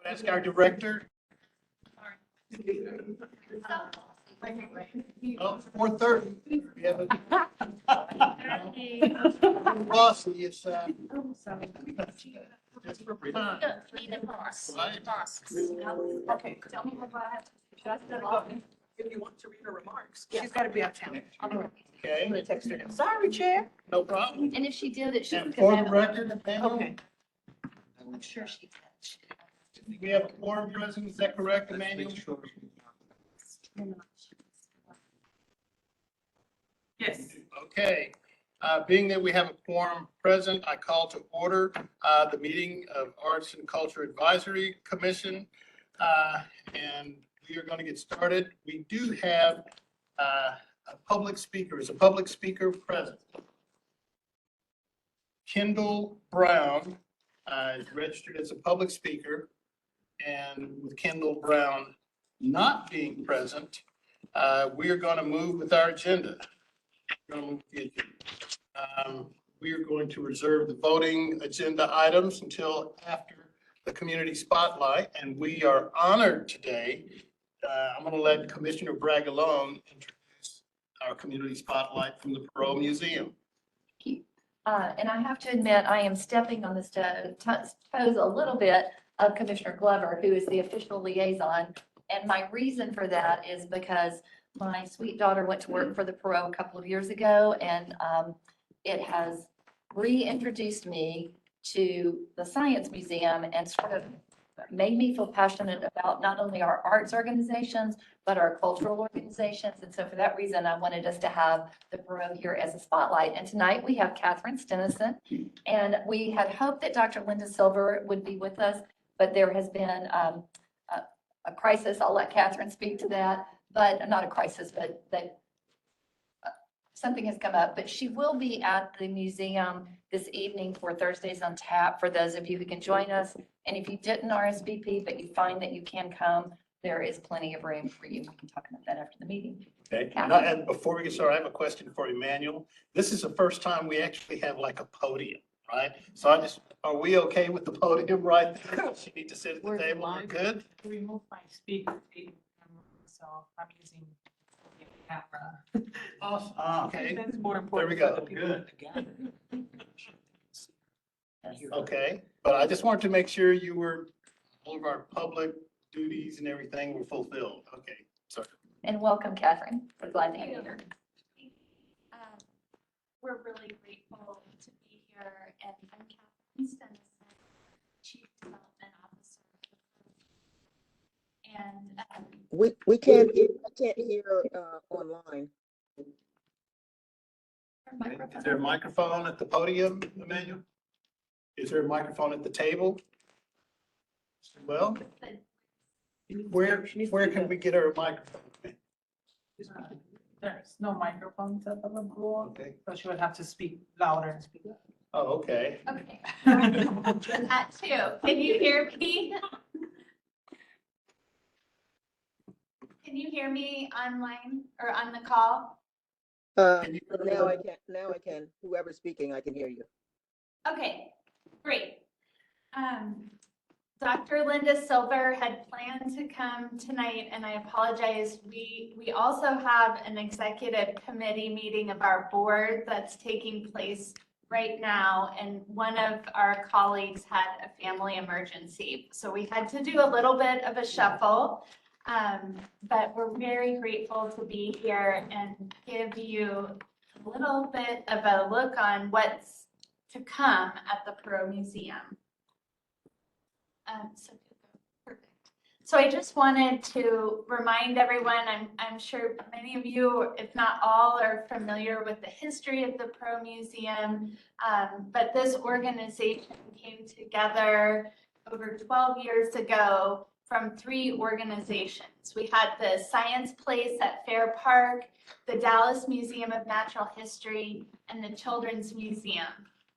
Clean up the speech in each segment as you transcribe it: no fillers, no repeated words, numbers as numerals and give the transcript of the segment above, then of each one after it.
Ask our director. Oh, 4:30. We have a boss, it's, it's for time. Right. Okay, tell me what. If you want to read her remarks, she's got to be out of town. I'm gonna Okay, text her. Sorry, Chair. no problem. And if she did, it should. And for the record, Nathaniel, Okay. I'm sure she did. we have a quorum present, is that correct, Emmanuel? Yes. Okay, being that we have a quorum present, I call to order the meeting of Arts and Culture Advisory Commission. And we are going to get started. We do have a public speaker. Is a public speaker present? Kendall Brown is registered as a public speaker. And with Kendall Brown not being present, we are going to move with our agenda. We're gonna move the agenda. We are going to reserve the voting agenda items until after the community spotlight, and we are honored today. I'm going to let Commissioner Bragalone introduce our community spotlight from the Perot Museum. And I have to admit, I am stepping on the toes a little bit of Commissioner Glover, who is the official liaison. And my reason for that is because my sweet daughter went to work for the Perot a couple of years ago, and it has reintroduced me to the Science Museum and sort of made me feel passionate about not only our arts organizations, but our cultural organizations. And so for that reason, I wanted us to have the Perot here as a spotlight. And tonight we have Catherine Stennison, and we had hoped that Dr. Linda Silver would be with us, but there has been a crisis. I'll let Catherine speak to that, but not a crisis, but that something has come up. But she will be at the museum this evening for Thursdays on Tap for those of you who can join us. And if you didn't RSVP, but you find that you can come, there is plenty of room for you. We can talk about that after the meeting. Okay, and before we get started, I have a question for Emmanuel. This is the first time we actually have like a podium, right? So are we okay with the podium right there? She need to sit at the We're table, we're live. good? Remove my speaker, so I'm using the camera. Awesome, okay, That's more there important. we for go, the people good. together. Okay, but I just wanted to make sure all of our public duties and everything were fulfilled. Okay, sorry. And welcome, Catherine. We're glad to have you here. We're really grateful to be here, and I'm Catherine Stennison, Chief Development Officer. And We can't hear, I can't hear online. Is there a microphone at the podium, Emmanuel? Is there a microphone at the table? Well, where can we get her a microphone? There's no microphones available, Okay. so she would have to speak louder and speak up. Oh, okay. okay, that too. Can you hear me? Can you hear me online or on the call? Can you- Now I can, whoever's speaking, I can hear you. Okay, great. Dr. Linda Silver had planned to come tonight, and I apologize. We also have an executive committee meeting of our board that's taking place right now, and one of our colleagues had a family emergency. So we had to do a little bit of a shuffle, but we're very grateful to be here and give you a little bit of a look on what's to come at the Perot Museum. Perfect. So I just wanted to remind everyone, I'm sure many of you, if not all, are familiar with the history of the Perot Museum. But this organization came together over 12 years ago from 3 organizations. We had the Science Place at Fair Park, the Dallas Museum of Natural History, and the Children's Museum.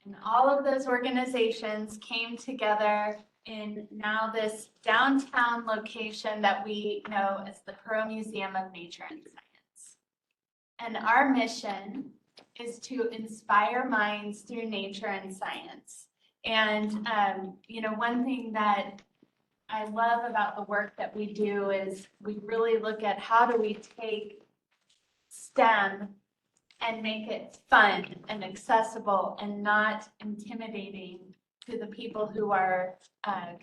And all of those organizations came together in now this downtown location that we know as the Perot Museum of Nature and Science. And our mission is to inspire minds through nature and science. And, you know, one thing that I love about the work that we do is we really look at how do we take STEM and make it fun and accessible and not intimidating to the people who are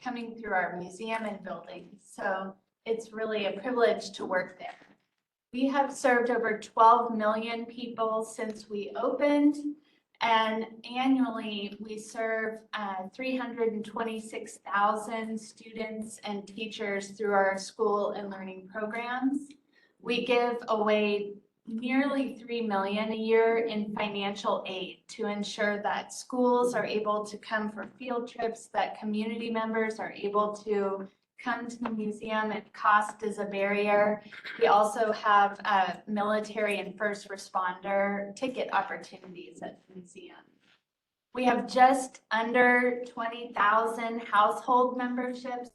coming through our museum and building. So it's really a privilege to work there. We have served over 12 million people since we opened, and annually we serve 326,000 students and teachers through our school and learning programs. We give away nearly 3 million a year in financial aid to ensure that schools are able to come for field trips, that community members are able to come to the museum and cost is a barrier. We also have military and first responder ticket opportunities at the museum. We have just under 20,000 household memberships,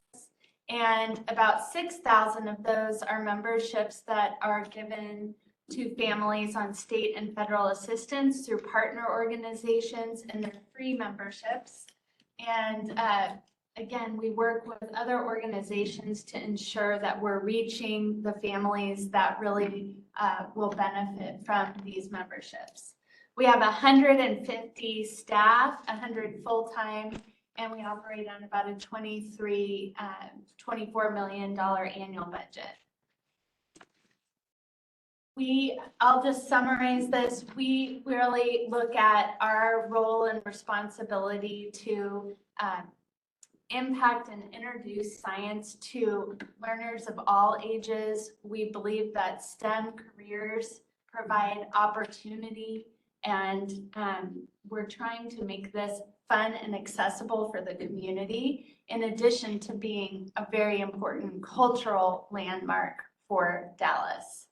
and about 6,000 of those are memberships that are given to families on state and federal assistance through partner organizations, and they're free memberships. And again, we work with other organizations to ensure that we're reaching the families that really will benefit from these memberships. We have 150 staff, 100 full-time, and we operate on about a $24 million annual budget. I'll just summarize this. We really look at our role and responsibility to impact and introduce science to learners of all ages. We believe that STEM careers provide opportunity, and we're trying to make this fun and accessible for the community, in addition to being a very important cultural landmark for Dallas.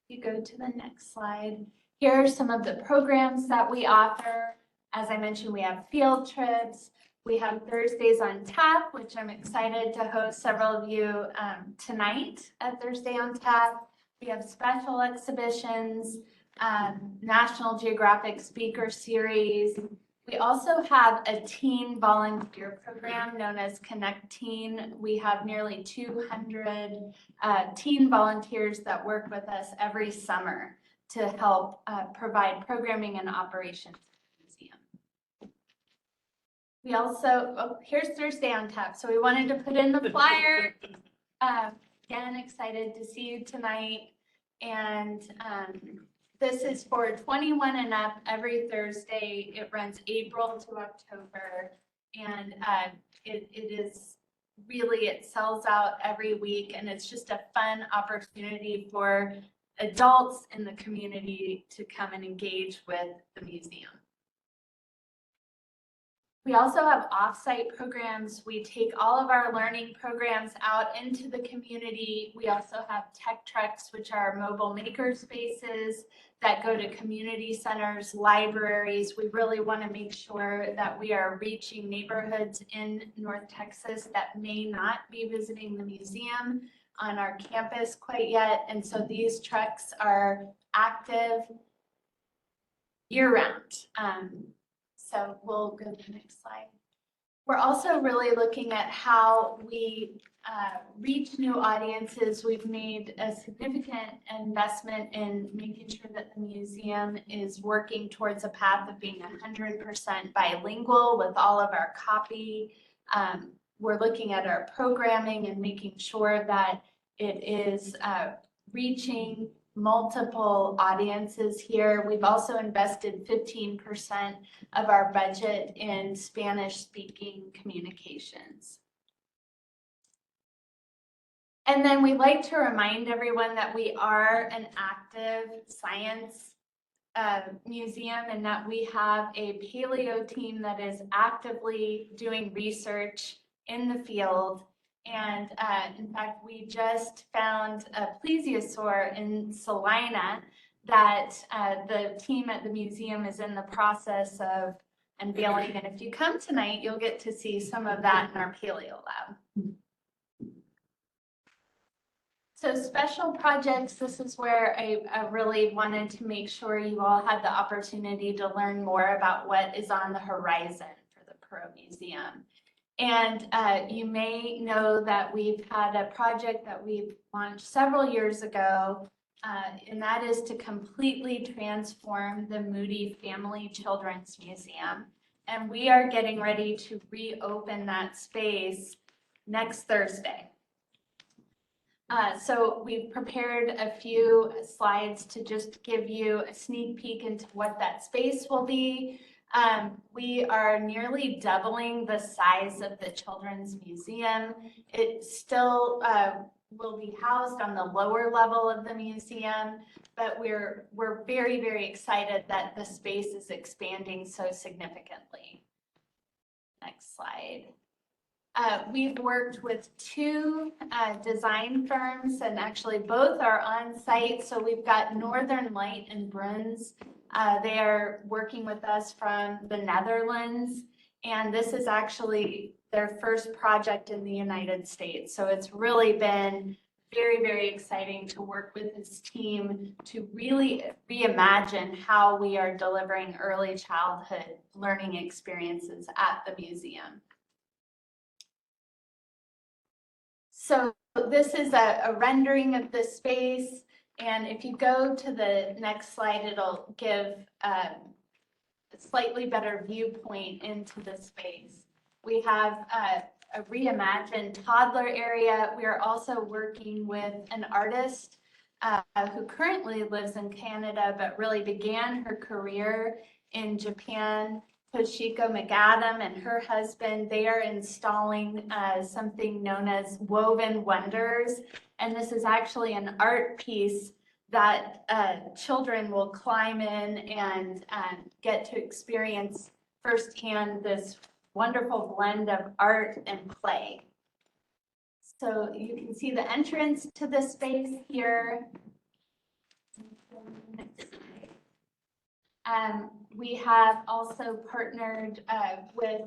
You go to the next slide. Here are some of the programs that we offer. As I mentioned, we have field trips. We have Thursdays on Tap, which I'm excited to host several of you tonight at Thursday on Tap. We have special exhibitions, National Geographic Speaker Series. We also have a teen volunteer program known as Connect Teen. We have nearly 200 teen volunteers that work with us every summer to help provide programming and operations at the museum. We also, here's Thursday on Tap. So we wanted to put in the flyer. Again, excited to see you tonight. And this is for 21 and up every Thursday. It runs April to October, and it is really, it sells out every week, and it's just a fun opportunity for adults in the community to come and engage with the museum. We also have off-site programs. We take all of our learning programs out into the community. We also have tech trucks, which are mobile maker spaces that go to community centers, libraries. We really want to make sure that we are reaching neighborhoods in North Texas that may not be visiting the museum on our campus quite yet. And so these trucks are active year-round. So we'll go to the next slide. We're also really looking at how we reach new audiences. We've made a significant investment in making sure that the museum is working towards a path of being 100% bilingual with all of our copy. We're looking at our programming and making sure that it is reaching multiple audiences here. We've also invested 15% of our budget in Spanish-speaking communications. And then we like to remind everyone that we are an active science museum, and that we have a paleo team that is actively doing research in the field. And in fact, we just found a plesiosaur in Salina that the team at the museum is in the process of unveiling. And if you come tonight, you'll get to see some of that in our paleo lab. So special projects, this is where I really wanted to make sure you all had the opportunity to learn more about what is on the horizon for the Perot Museum. And you may know that we've had a project that we've launched several years ago, and that is to completely transform the Moody Family Children's Museum. And we are getting ready to reopen that space next Thursday. So we've prepared a few slides to just give you a sneak peek into what that space will be. We are nearly doubling the size of the Children's Museum. It still will be housed on the lower level of the museum, but we're very, very excited that the space is expanding so significantly. Next slide. We've worked with two design firms, and actually both are on site. So we've got Northern Light and Bruns. They are working with us from the Netherlands, and this is actually their first project in the United States. So it's really been very, very exciting to work with this team to really reimagine how we are delivering early childhood learning experiences at the museum. So this is a rendering of the space, and if you go to the next slide, it'll give a slightly better viewpoint into the space. We have a reimagined toddler area. We are also working with an artist who currently lives in Canada, but really began her career in Japan. Toshiko McAdam and her husband, they are installing something known as Woven Wonders. And this is actually an art piece that children will climb in and get to experience firsthand this wonderful blend of art and play. So you can see the entrance to the space here. We have also partnered with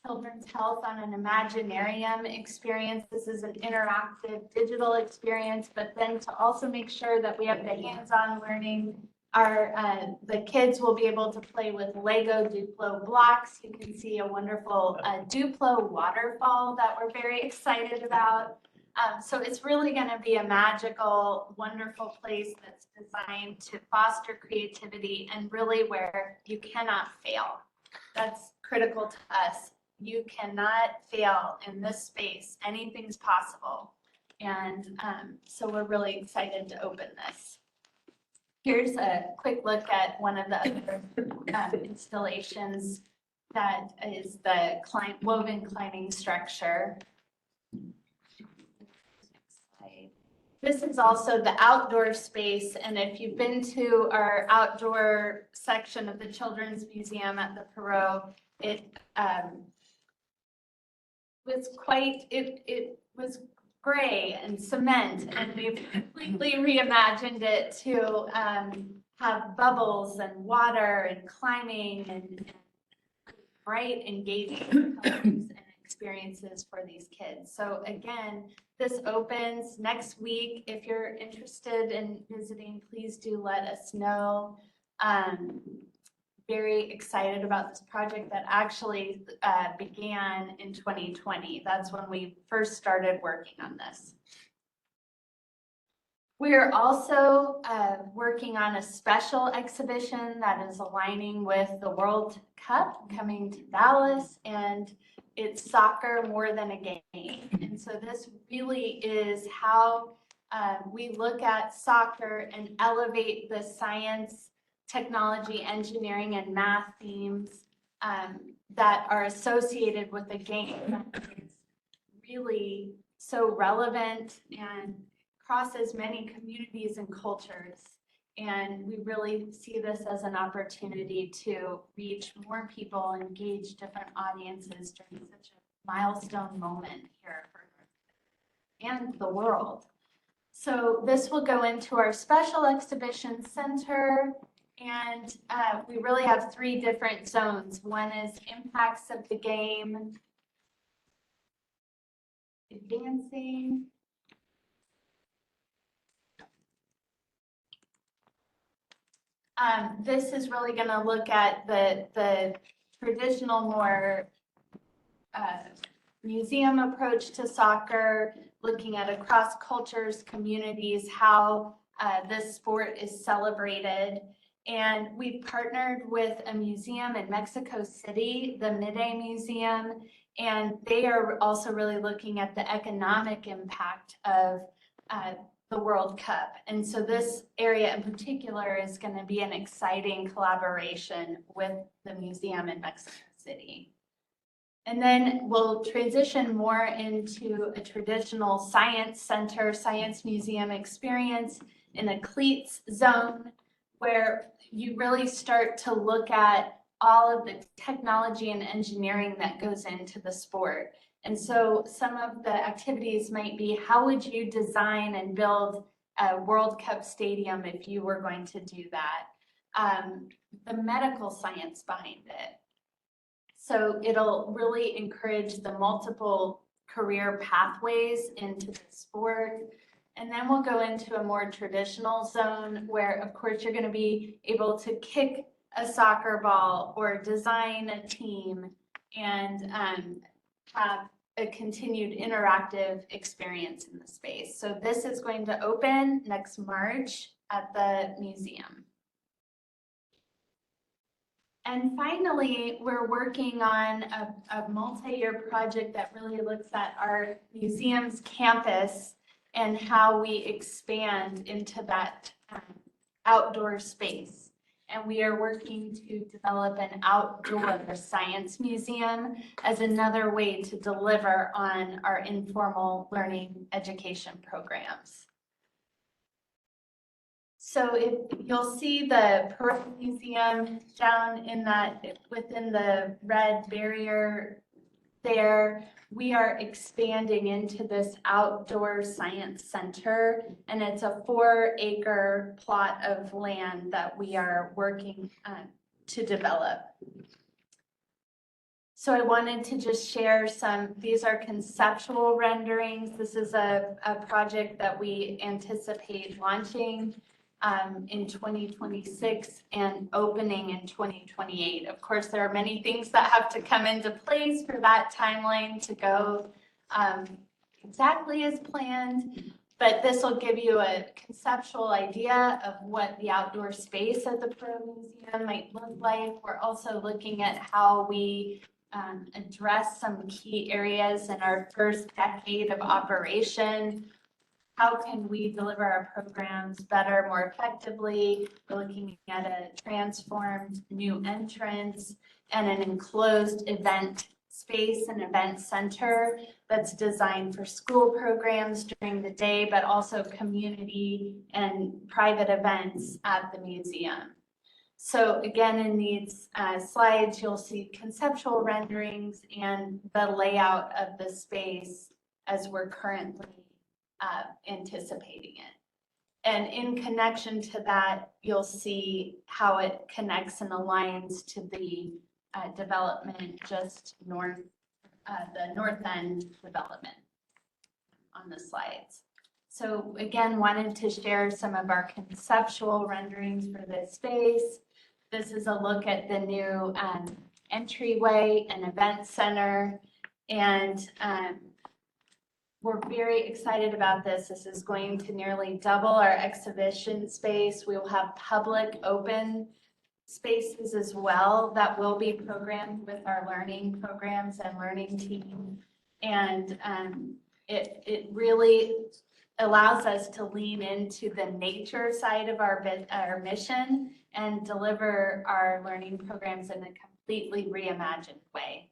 Children's Health on an Imaginarium experience. This is an interactive digital experience, but then to also make sure that we have the hands-on learning, the kids will be able to play with Lego Duplo blocks. You can see a wonderful Duplo waterfall that we're very excited about. So it's really going to be a magical, wonderful place that's designed to foster creativity and really where you cannot fail. That's critical to us. You cannot fail in this space. Anything's possible. And so we're really excited to open this. Here's a quick look at one of the other installations that is the woven climbing structure. This is also the outdoor space, and if you've been to our outdoor section of the Children's Museum at the Perot, it was gray and cement, and we've completely reimagined it to have bubbles and water and climbing and bright, engaging colors and experiences for these kids. So again, this opens next week. If you're interested in visiting, please do let us know. Very excited about this project that actually began in 2020. That's when we first started working on this. We are also working on a special exhibition that is aligning with the World Cup coming to Dallas, and it's soccer more than a game. And so this really is how we look at soccer and elevate the science, technology, engineering, and math themes that are associated with a game that is really so relevant and crosses many communities and cultures. And we really see this as an opportunity to reach more people, engage different audiences during such a milestone moment here for and the world. So this will go into our special exhibition center, and we really have 3 different zones. One is impacts of the game, advancing, this is really going to look at the traditional, more museum approach to soccer, looking at across cultures, communities, how this sport is celebrated. And we've partnered with a museum in Mexico City, the Mide Museum, and they are also really looking at the economic impact of the World Cup. And so this area in particular is going to be an exciting collaboration with the museum in Mexico City. And then we'll transition more into a traditional science center, science museum experience in a cleats zone, where you really start to look at all of the technology and engineering that goes into the sport. And so some of the activities might be, how would you design and build a World Cup stadium if you were going to do that? The medical science behind it. So it'll really encourage the multiple career pathways into the sport. And then we'll go into a more traditional zone where, of course, you're going to be able to kick a soccer ball or design a team and have a continued interactive experience in the space. So this is going to open next March at the museum. And finally, we're working on a multi-year project that really looks at our museum's campus and how we expand into that outdoor space. And we are working to develop an outdoor science museum as another way to deliver on our informal learning education programs. So if you'll see the Pearl Museum down in that, within the red barrier there, we are expanding into this outdoor science center, and it's a 4-acre plot of land that we are working to develop. So I wanted to just share these are conceptual renderings. This is a project that we anticipate launching in 2026 and opening in 2028. Of course, there are many things that have to come into place for that timeline to go exactly as planned, but this will give you a conceptual idea of what the outdoor space at the Pearl Museum might look like. We're also looking at how we address some key areas in our first decade of operation. How can we deliver our programs better, more effectively? We're looking at a transformed new entrance and an enclosed event space and event center that's designed for school programs during the day, but also community and private events at the museum. So again, in these slides, you'll see conceptual renderings and the layout of the space as we're currently anticipating it. And in connection to that, you'll see how it connects and aligns to the development just north, the North End development on the slides. So again, wanted to share some of our conceptual renderings for this space. This is a look at the new entryway and event center. And we're very excited about this. This is going to nearly double our exhibition space. We will have public open spaces as well that will be programmed with our learning programs and learning team. And it really allows us to lean into the nature side of our mission and deliver our learning programs in a completely reimagined way.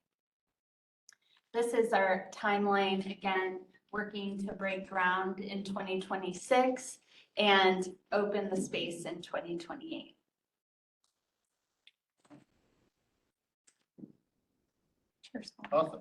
This is our timeline, again, working to break ground in 2026 and open the space in 2028. Awesome.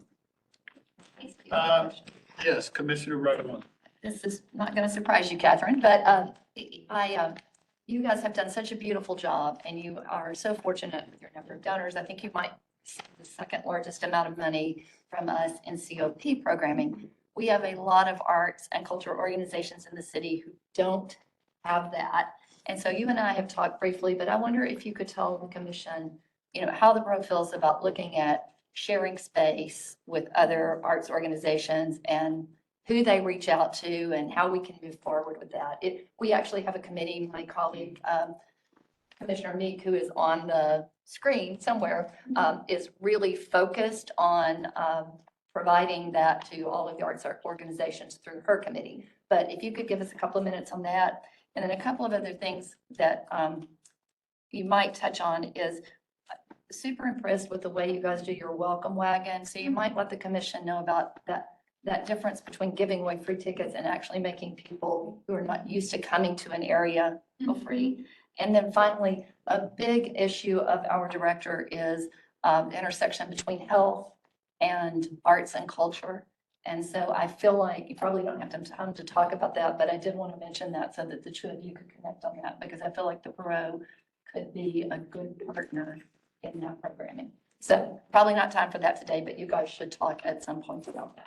Yes, Commissioner Ruggiero. This is not going to surprise you, Catherine, but you guys have done such a beautiful job, and you are so fortunate with your number of donors. I think you might see the second largest amount of money from us in COP programming. We have a lot of arts and cultural organizations in the city who don't have that. And so you and I have talked briefly, but I wonder if you could tell the commission, you know, how the borough feels about looking at sharing space with other arts organizations and who they reach out to and how we can move forward with that. We actually have a committee, my colleague, Commissioner Meek, who is on the screen somewhere, is really focused on providing that to all of the arts organizations through her committee. But if you could give us a couple of minutes on that, and then a couple of other things that you might touch on is super impressed with the way you guys do your welcome wagon. So you might let the commission know about that difference between giving away free tickets and actually making people who are not used to coming to an area feel free. And then finally, a big issue of our director is the intersection between health and arts and culture. And so I feel like you probably don't have time to talk about that, but I did want to mention that so that the two of you could connect on that, because I feel like the Borough could be a good partner in that programming. So probably not time for that today, but you guys should talk at some point about that.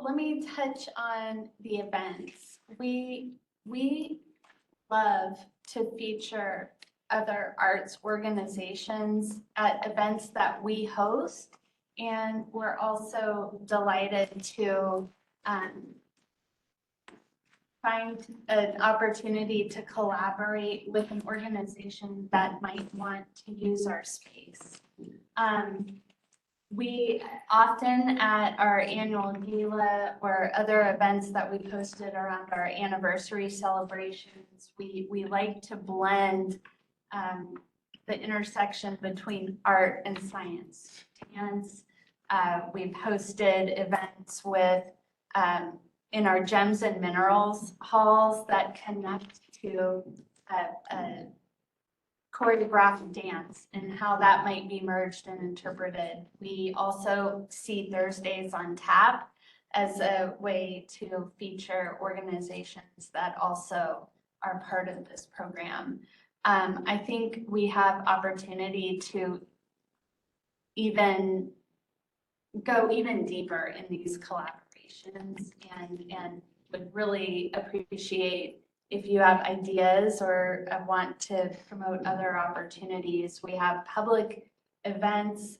Let me touch on the events. We love to feature other arts organizations at events that we host. And we're also delighted to find an opportunity to collaborate with an organization that might want to use our space. We often at our annual gala or other events that we posted around our anniversary celebrations, we like to blend the intersection between art and science. Dance, we've hosted events with in our Gems and Minerals halls that connect to a choreographed dance and how that might be merged and interpreted. We also see Thursdays on Tap as a way to feature organizations that also are part of this program. I think we have opportunity to go even deeper in these collaborations and would really appreciate if you have ideas or want to promote other opportunities. We have public events,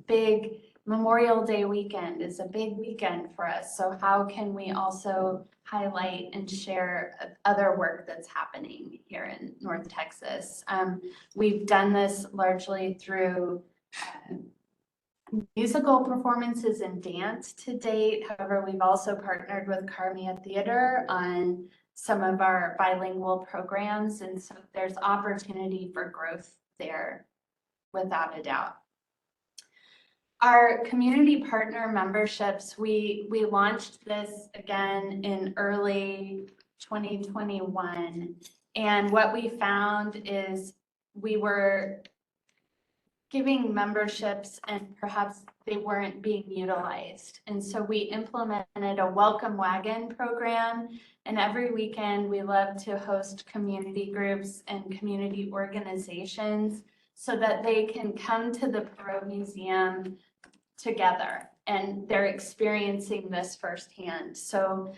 big Memorial Day weekend is a big weekend for us. So how can we also highlight and share other work that's happening here in North Texas? We've done this largely through musical performances and dance to date. However, we've also partnered with Carmia Theater on some of our bilingual programs. And so there's opportunity for growth there without a doubt. Our community partner memberships, we launched this again in early 2021. And what we found is we were giving memberships and perhaps they weren't being utilized. And so we implemented a welcome wagon program. And every weekend we love to host community groups and community organizations so that they can come to the Perot Museum together and they're experiencing this firsthand. So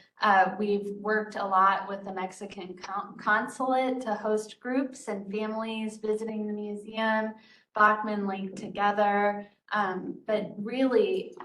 we've worked a lot with the Mexican consulate to host groups and families visiting the museum, Bachman Lake Together, but really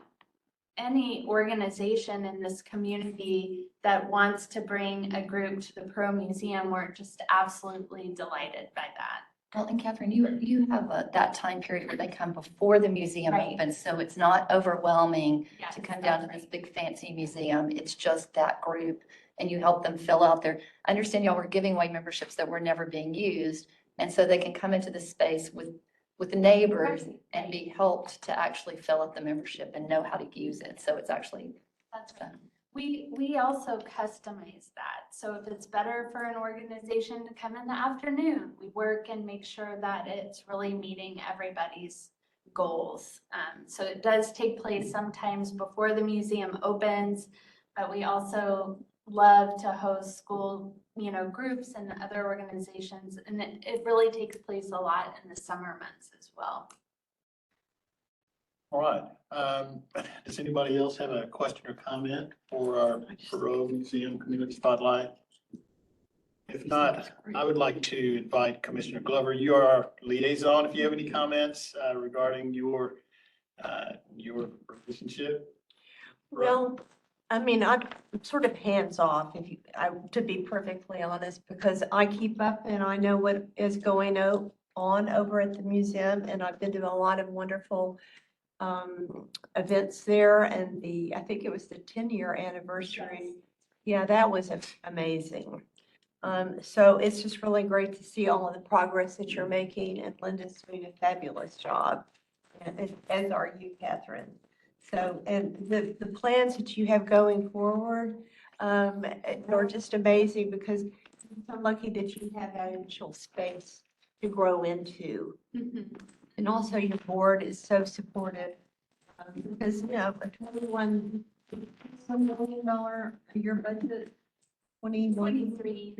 any organization in this community that wants to bring a group to the Perot Museum, we're just absolutely delighted by that. Well, and Catherine, you have that time period where they come before the museum Right. opens, so it's not overwhelming Yes, to come down to that's this big fancy museum. It's just that group, and you help them fill out their, I understand y'all were giving away memberships that were never being used, and so they can come into the space with the neighbors and be helped to actually fill out the membership and know how to use it. So it's actually That's right. fun. We also customize that. So if it's better for an organization to come in the afternoon, we work and make sure that it's really meeting everybody's goals. So it does take place sometimes before the museum opens, but we also love to host school, groups and other organizations. And it really takes place a lot in the summer months as well. All right. Does anybody else have a question or comment for our Perot Museum Community Spotlight? If not, I would like to invite Commissioner Glover. You are our liaison. If you have any comments regarding your relationship. Well, I mean, I'm sort of hands off to be perfectly honest, because I keep up and I know what is going on over at the museum, and I've been to a lot of wonderful events there, and I think it was the 10-year anniversary. Yeah, that was amazing. So it's just really great to see all of the progress that you're making, and Linda's doing a fabulous job, and as are you, Catherine. So, and the plans that you have going forward are just amazing, because I'm so lucky that you have that initial space to grow into. And also your board is so supportive, because, you know, a $21 million a year budget, 23.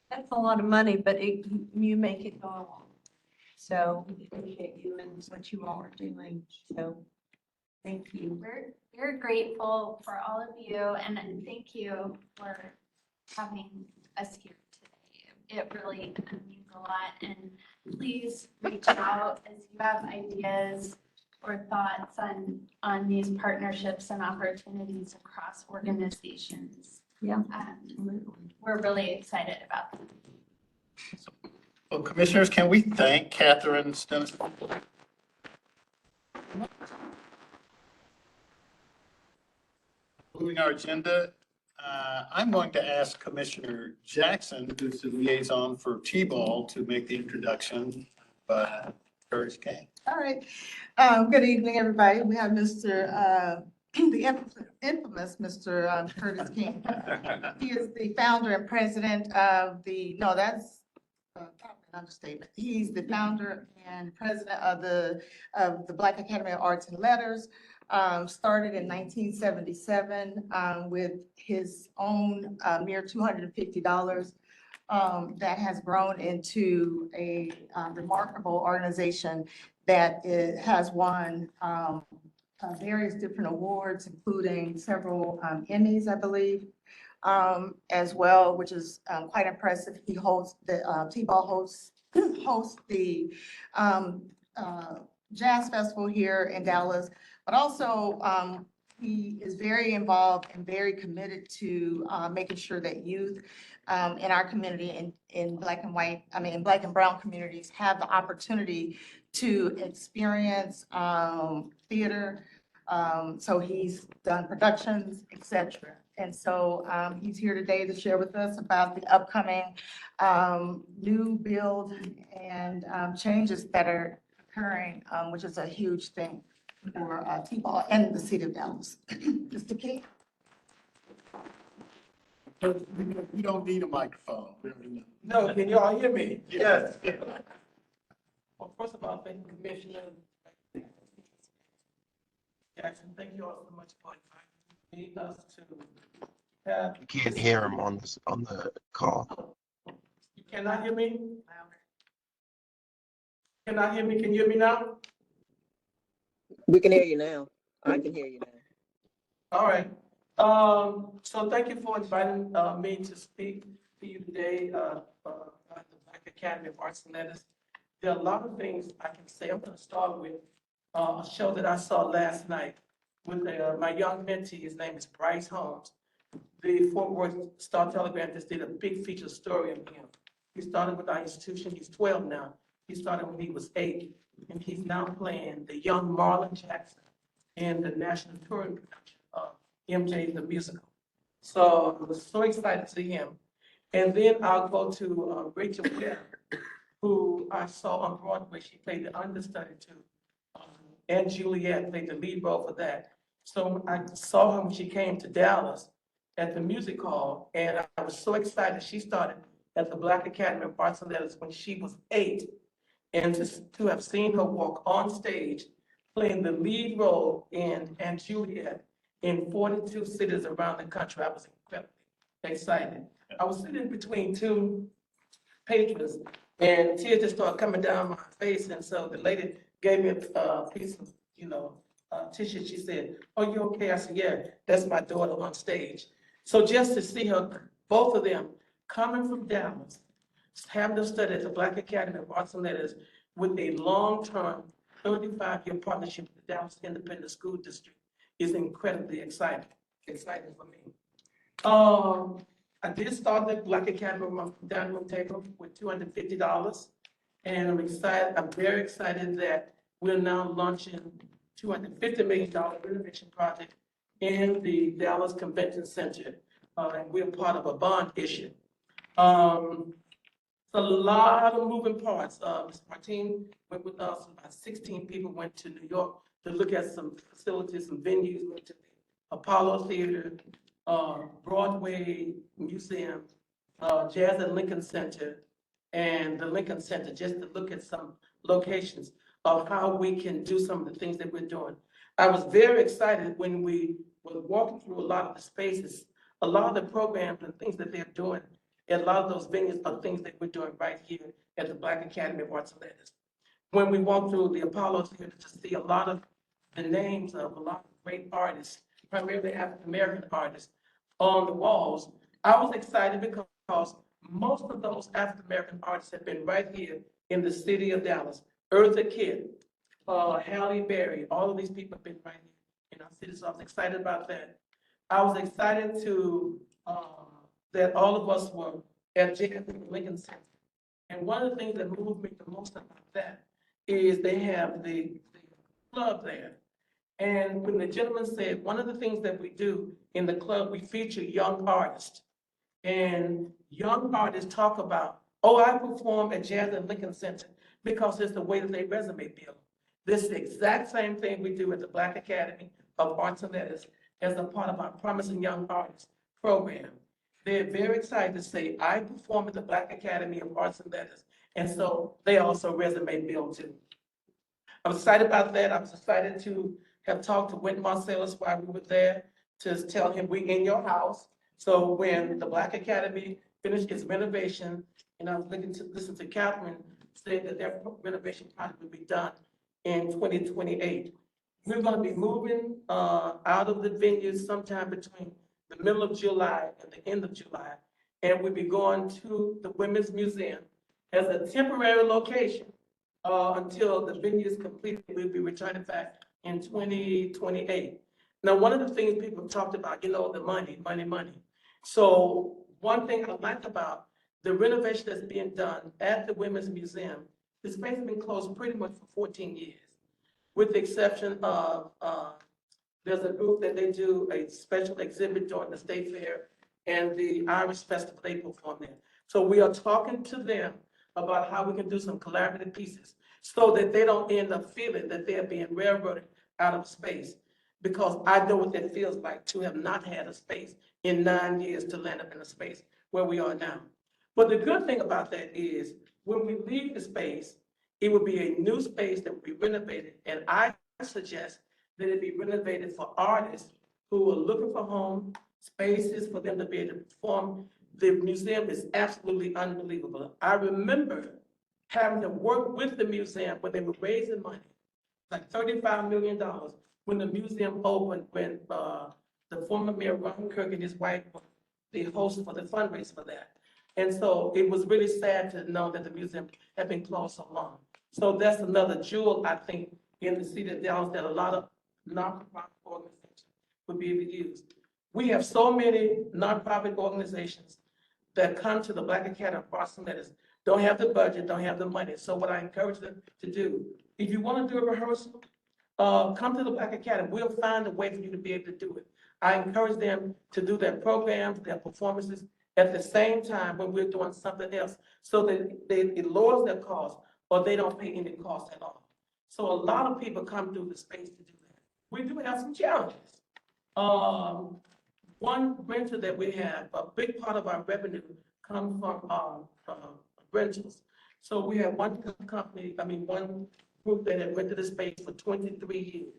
That's a lot of money, but you make it go along. So we appreciate you and what you all are doing. So thank you. We're grateful for all of you, and thank you for having us here today. It really means a lot, and please reach out as you have ideas or thoughts on these partnerships and opportunities across organizations. Yeah. We're really excited about them. Well, Commissioners, can we thank Catherine Stenisan? Moving our agenda, I'm going to ask Commissioner Jackson, who's the liaison for T-ball, to make the introduction of Curtis King. All right. Good evening, everybody. We have Mr. The infamous Mr. Curtis King. He is the founder and president of that's an understatement. He's the founder and president of the Black Academy of Arts and Letters. Started in 1977 with his own mere $250. That has grown into a remarkable organization that has won various different awards, including several Emmys, I believe, as well, which is quite impressive. He hosts the T-ball hosts the Jazz Festival here in Dallas, but also he is very involved and very committed to making sure that youth in our community, in Black and brown communities, have the opportunity to experience theater. So he's done productions, etc. And so he's here today to share with us about the upcoming new build and changes that are occurring, which is a huge thing for T-ball and the city of Dallas. Mr. King? We don't need a microphone. We already know. No, can you all hear me? Yes. Well, first of all, thank you, Commissioner Jackson. Thank you all so much for inviting us to have. You can't hear him on the call. You cannot hear me? Cannot hear me? Can you hear me now? We can hear you now. I can hear you now. All right. So thank you for inviting me to speak to you today at the Black Academy of Arts and Letters. There are a lot of things I can say. I'm going to start with a show that I saw last night with my young mentee. His name is Bryce Holmes. The Fort Worth Star-Telegram just did a big feature story of him. He started with our institution. He's 12 now. He started when he was 8, and he's now playing the young Marlon Jackson in the national touring production of MJ the Musical. So I was so excited to see him. And then I'll go to Rachel Webb, who I saw on Broadway. She played the understudy to, and Juliet played the lead role for that. So I saw her when she came to Dallas at the music hall, and I was so excited. She started at the Black Academy of Arts and Letters when she was 8. And to have seen her walk on stage, playing the lead role in And Juliet in 42 cities around the country, I was incredibly excited. I was sitting between two patrons, and tears just started coming down my face. And so the lady gave me a piece of, tissue. She said, "Oh, you okay?" I said, "Yeah, that's my daughter on stage." So just to see her, both of them, coming from Dallas, having to study at the Black Academy of Arts and Letters with a long-term 35-year partnership with the Dallas Independent School District is incredibly exciting for me. I did start the Black Academy dining room table with $250. And I'm very excited that we're now launching $250 million renovation project in the Dallas Convention Center. And we're part of a bond issue. It's a lot of moving parts. Ms. Martine went with us, about 16 people went to New York to look at some facilities, some venues, went to the Apollo Theater, Broadway Museum, Jazz at Lincoln Center, and the Lincoln Center, just to look at some locations of how we can do some of the things that we're doing. I was very excited when we were walking through a lot of the spaces, a lot of the programs and things that they're doing. And a lot of those venues are things that we're doing right here at the Black Academy of Arts and Letters. When we walked through the Apollo Theater to see a lot of the names of a lot of great artists, primarily African-American artists, on the walls, I was excited because most of those African-American artists have been right here in the city of Dallas. Eartha Kitt, Halle Berry, all of these people have been right here in our city, so I was excited about that. I was excited to, that all of us were at JFK Lincoln Center. And one of the things that moved me the most about that is they have the club there. And when the gentleman said, one of the things that we do in the club, we feature young artists. And young artists talk about, oh, I perform at Jazz at Lincoln Center because it's the way that they resume build. This is the exact same thing we do at the Black Academy of Arts and Letters as a part of our Promising Young Artists program. They're very excited to say, I perform at the Black Academy of Arts and Letters. And so they also resume build too. I was excited about that. I was excited to have talked to Wynton Marsalis while we were there to tell him we in your house. So when the Black Academy finished its renovation, and I was listen to Catherine say that their renovation project will be done in 2028. We're going to be moving out of the venue sometime between the middle of July and the end of July. And we'll be going to the Women's Museum as a temporary location until the venue is completed. We'll be returning back in 2028. Now, one of the things people have talked about, the money. So one thing I like about the renovation that's being done at the Women's Museum, the space has been closed pretty much for 14 years, with the exception of, there's a group that they do a special exhibit during the State Fair and the Irish Festival, they perform there. So we are talking to them about how we can do some collaborative pieces so that they don't end up feeling that they're being railroaded out of space. Because I know what that feels like to have not had a space in 9 years to land up in a space where we are now. But the good thing about that is when we leave the space, it will be a new space that will be renovated. And I suggest that it be renovated for artists who are looking for home spaces for them to be able to perform. The museum is absolutely unbelievable. I remember having to work with the museum when they were raising money, like $35 million, when the museum opened, when the former mayor, Ron Kirk, and his wife were the host for the fundraiser for that. And so it was really sad to know that the museum had been closed so long. So that's another jewel, I think, in the city of Dallas that a lot of nonprofit organizations would be able to use. We have so many nonprofit organizations that come to the Black Academy of Arts and Letters, don't have the budget, don't have the money. So what I encourage them to do, if you want to do a rehearsal, come to the Black Academy. We'll find a way for you to be able to do it. I encourage them to do their programs, their performances at the same time when we're doing something else so that it lowers their costs or they don't pay any cost at all. So a lot of people come through the space to do that. We do have some challenges. One renter that we have, a big part of our revenue comes from rentals. So we have one group that had rented the space for 23 years.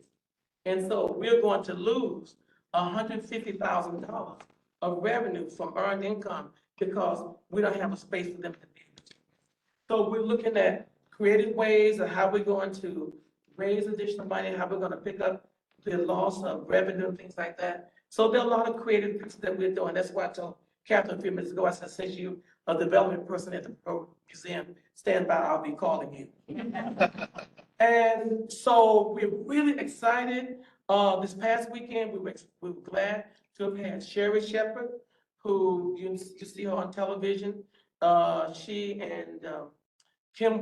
And so we're going to lose $150,000 of revenue from earned income because we don't have a space for them to be. So we're looking at creative ways of how we're going to raise additional money, how we're going to pick up the loss of revenue and things like that. So there are a lot of creative things that we're doing. That's why I told Catherine a few minutes ago. I said, since you a development person at the Pro Museum, stand by, I'll be calling you. And so we're really excited. This past weekend, we were glad to have had Sherry Shepherd, who you see her on television. She and Kim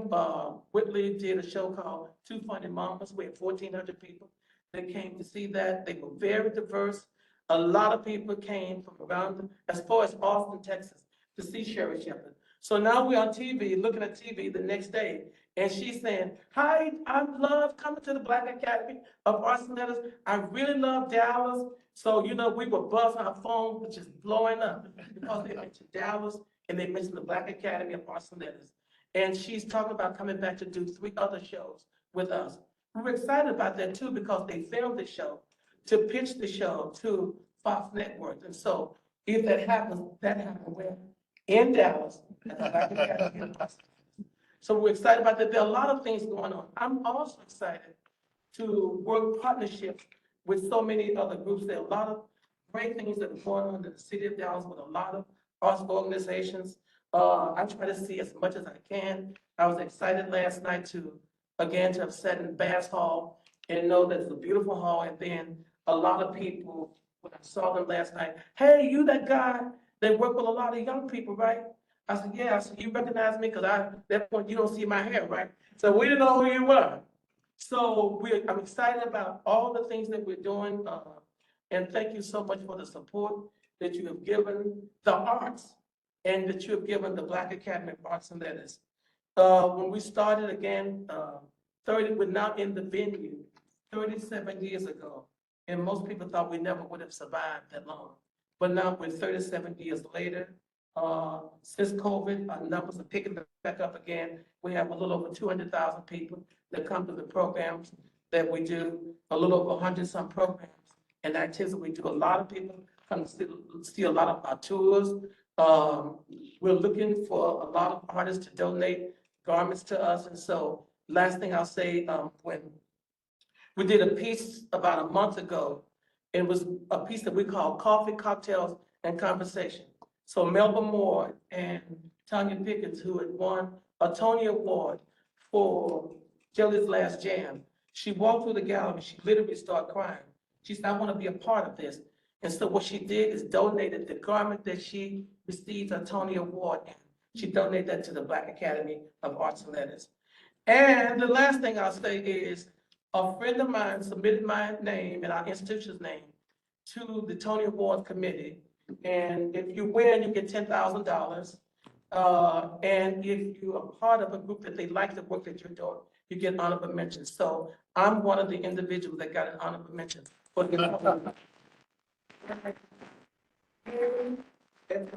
Whitley did a show called Two Funny Mamas. We had 1,400 people that came to see that. They were very diverse. A lot of people came from around, as far as Austin, Texas, to see Sherry Shepherd. So now we're on TV, looking at TV the next day, and she's saying, hi, I love coming to the Black Academy of Arts and Letters. I really love Dallas. So, you know, we were buzzing, our phone was just blowing up because they went to Dallas and they mentioned the Black Academy of Arts and Letters. And she's talking about coming back to do 3 other shows with us. We're excited about that too, because they filmed the show to pitch the show to Fox Network. And so if that happens where? In Dallas. At the Black Academy of Arts. So we're excited about that. There are a lot of things going on. I'm also excited to work partnerships with so many other groups. There are a lot of great things that are going on in the city of Dallas with a lot of arts organizations. I try to see as much as I can. I was excited last night to have sat in Bass Hall and know that it's a beautiful hall. And then a lot of people, when I saw them last night, hey, you that guy that work with a lot of young people, right? I said, yeah. I said, you recognize me? Because at that point, you don't see my hair, right? So we didn't know who you were. So I'm excited about all the things that we're doing. And thank you so much for the support that you have given the arts and that you have given the Black Academy of Arts and Letters. When we started again, we're now in the venue 37 years ago. And most people thought we never would have survived that long. But now we're 37 years later. Since COVID, our numbers are picking back up again. We have a little over 200,000 people that come to the programs that we do, a little over 100 some programs and activities we do. A lot of people come to see a lot of our tours. We're looking for a lot of artists to donate garments to us. And so last thing I'll say, when we did a piece about a month ago, it was a piece that we call Coffee, Cocktails, and Conversation. So Melba Moore and Tanya Pickens, who had won a Tony Award for Jelly's Last Jam, she walked through the gallery, she literally started crying. She said, I want to be a part of this. And so what she did is donated the garment that she received a Tony Award in. She donated that to the Black Academy of Arts and Letters. And the last thing I'll say is a friend of mine submitted my name and our institution's name to the Tony Award Committee. And if you win, you get $10,000. And if you are part of a group that they like the work that you're doing, you get honorable mention. So I'm one of the individuals that got an honorable mention for the and his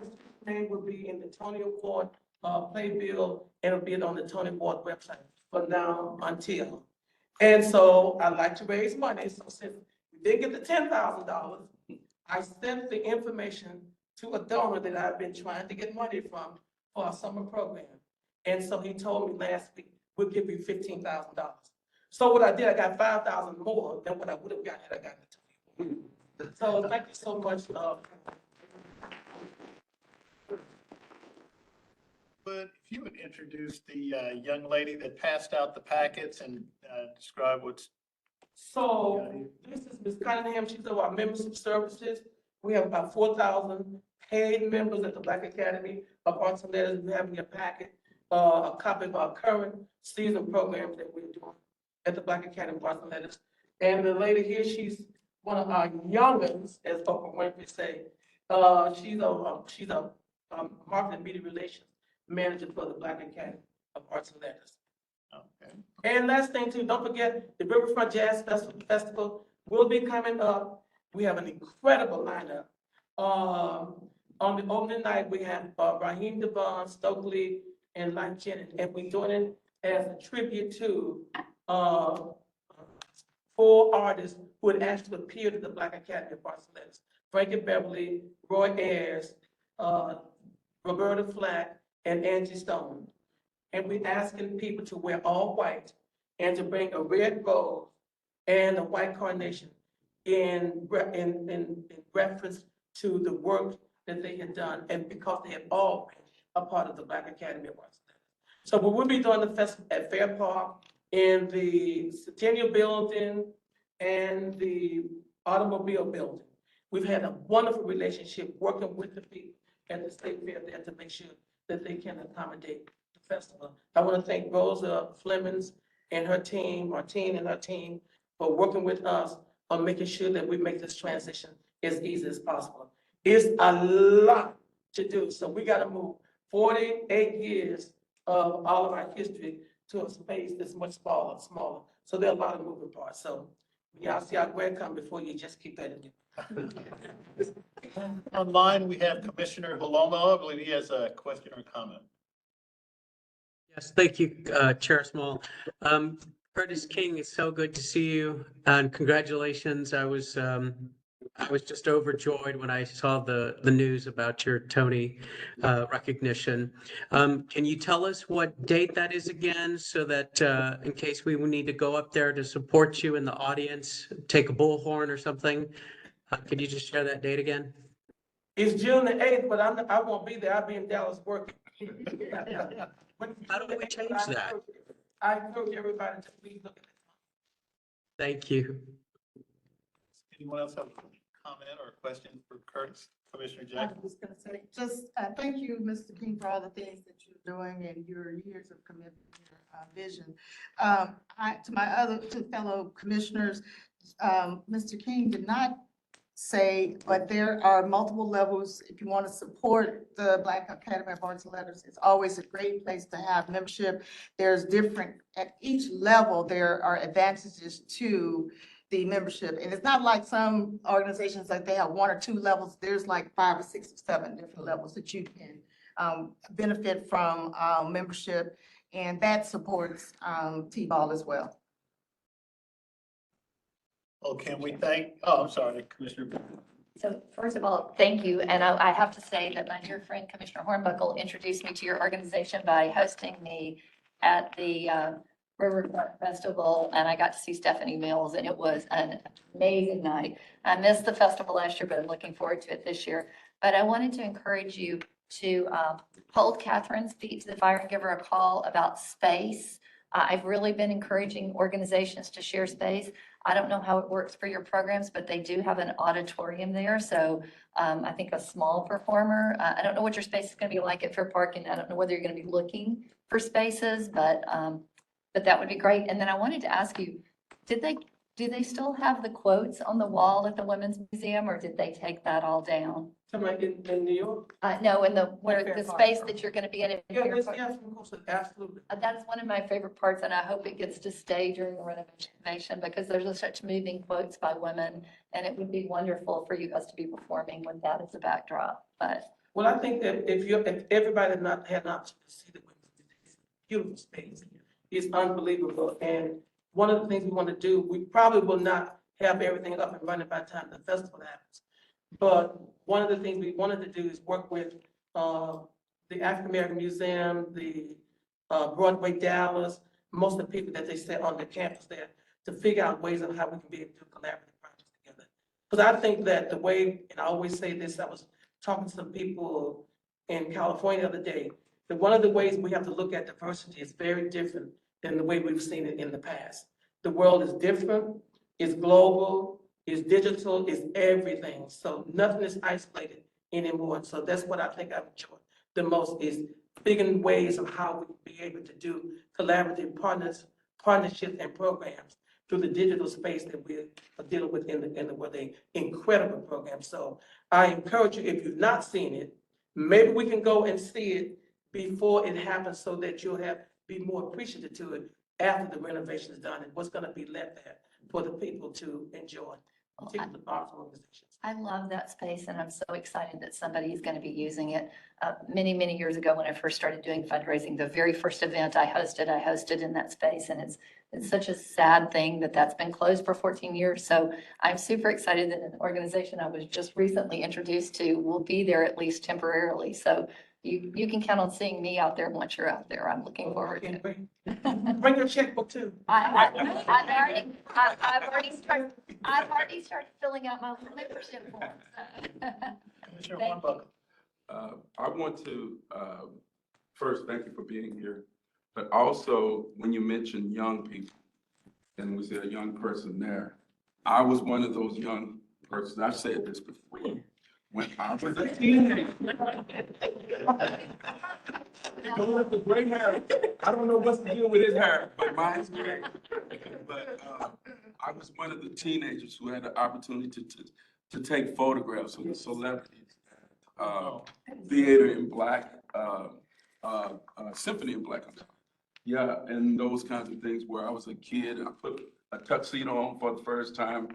name will be in the Tony Award playbill, and it'll be on the Tony Award website from now until. And so I'd like to raise money. So since we didn't get the $10,000, I sent the information to a donor that I've been trying to get money from for our summer program. And so he told me last week, we'll give you $15,000. So what I did, I got 5,000 more than what I would have gotten had I gotten the Tony Award. So thank you so much. But if you would introduce the young lady that passed out the packets and describe what's. So this is Ms. Cunningham. She's of our membership services. We have about 4,000 paid members at the Black Academy of Arts and Letters. We have in your packet a copy of our current season programs that we're doing at the Black Academy of Arts and Letters. And the lady here, she's one of our youngest, as Oprah Winfrey say. She's a marketing media relations manager for the Black Academy of Arts and Letters. Okay. And last thing too, don't forget the Riverfront Jazz Festival will be coming up. We have an incredible lineup. On the opening night, we have Raheem DeVaughn, Stokely, and Life Jennings, and we're doing it as a tribute to 4 artists who had actually appeared at the Black Academy of Arts and Letters: Frankie Beverly, Roy Ayers, Roberta Flack, and Angie Stone. And we're asking people to wear all white and to bring a red rose and a white carnation in reference to the work that they had done, and because they had all been a part of the Black Academy of Arts. So we will be doing the festival at Fair Park, in the Centennial Building, and the Automobile Building. We've had a wonderful relationship working with the people at the State Fair there to make sure that they can accommodate the festival. I want to thank Rosa Flemings and her team, Martine and her team, for working with us on making sure that we make this transition as easy as possible. It's a lot to do, so we gotta move 48 years of all of our history to a space that's much smaller. So there are a lot of moving parts, so y'all see our grant come before you, just keep that in mind. Online, we have Commissioner Holomo. I believe he has a question or comment. Yes, thank you, Chair Small. Curtis King, it's so good to see you, and congratulations. I was just overjoyed when I saw the news about your Tony recognition. Can you tell us what date that is again, so that in case we need to go up there to support you in the audience, take a bullhorn or something? Could you just share that date again? It's June the 8th, but I won't be there, I'll be in Dallas working. How do we change that? I encourage everybody to please look at it. Thank you. Anyone else have a comment or a question for Curtis? Commissioner I Jackson? was gonna say, just, thank you, Mr. King, for all the things that you're doing and your years of commitment, your vision. To fellow commissioners, Mr. King did not say, but there are multiple levels. If you want to support the Black Academy of Arts and Letters, it's always a great place to have membership. There's different, at each level, there are advantages to the membership. And it's not like some organizations like they have one or two levels. There's like 5 or 6 or 7 different levels that you can benefit from membership. And that supports T-ball as well. Oh, can we thank, oh, I'm sorry, Commissioner. So first of all, thank you. And I have to say that my dear friend Commissioner Hornbuckle introduced me to your organization by hosting me at the Riverfront Festival, and I got to see Stephanie Mills, and it was an amazing night. I missed the festival last year, but I'm looking forward to it this year. But I wanted to encourage you to hold Catherine's feet to the fire and give her a call about space. I've really been encouraging organizations to share space. I don't know how it works for your programs, but they do have an auditorium there. So I think a small performer, I don't know what your space is going to be like at Fair Park, and I don't know whether you're going to be looking for spaces, but that would be great. And then I wanted to ask you, do they still have the quotes on the wall at the Women's Museum, or did they take that all down? Somebody in New York? No, in the Fair Park. space that you're going to be in. Yeah, yes, of course, absolutely. That's one of my favorite parts, and I hope it gets to stay during the renovation, because there's such moving quotes by women, and it would be wonderful for you guys to be performing with that as a backdrop. But Well, I think that if everybody had an opportunity to see the women's beautiful space, it's unbelievable. And one of the things we want to do, we probably will not have everything up and running by the time the festival happens. But one of the things we wanted to do is work with the African American Museum, the Broadway Dallas, most of the people that they set on the campus there, to figure out ways of how we can be able to do collaborative projects together. Because I think that the way, and I always say this, I was talking to some people in California the other day, that one of the ways we have to look at diversity is very different than the way we've seen it in the past. The world is different, it's global, it's digital, it's everything. So nothing is isolated anymore. So that's what I think I've enjoyed the most, is figuring ways of how we can be able to do collaborative partnerships and programs through the digital space that we're dealing with in the with an incredible program. So I encourage you, if you've not seen it, maybe we can go and see it before it happens, so that you'll be more appreciative to it after the renovation is done and what's going to be left there for the people to enjoy, particularly arts organizations. I love that space, and I'm so excited that somebody is going to be using it. Many, many years ago, when I first started doing fundraising, the very first event I hosted in that space, and it's such a sad thing that that's been closed for 14 years. So I'm super excited that an organization I was just recently introduced to will be there at least temporarily. So you can count on seeing me out there once you're out there. I'm looking forward to it. Bring your checkbook too. I've already started filling out my membership form. Commissioner Thank you. Hornbuckle. I want to first thank you for being here, but also when you mentioned young people, and was there a young person there? I was one of those young persons. I've said this before. When I was a teenager. Going with the gray hair. I don't know what's the deal with his hair, but mine's gray. But I was one of the teenagers who had the opportunity to take photographs of the celebrities. Theater in Black, Symphony in Black, I'm sorry. Yeah, and those kinds of things where I was a kid and I put a tuxedo on for the first time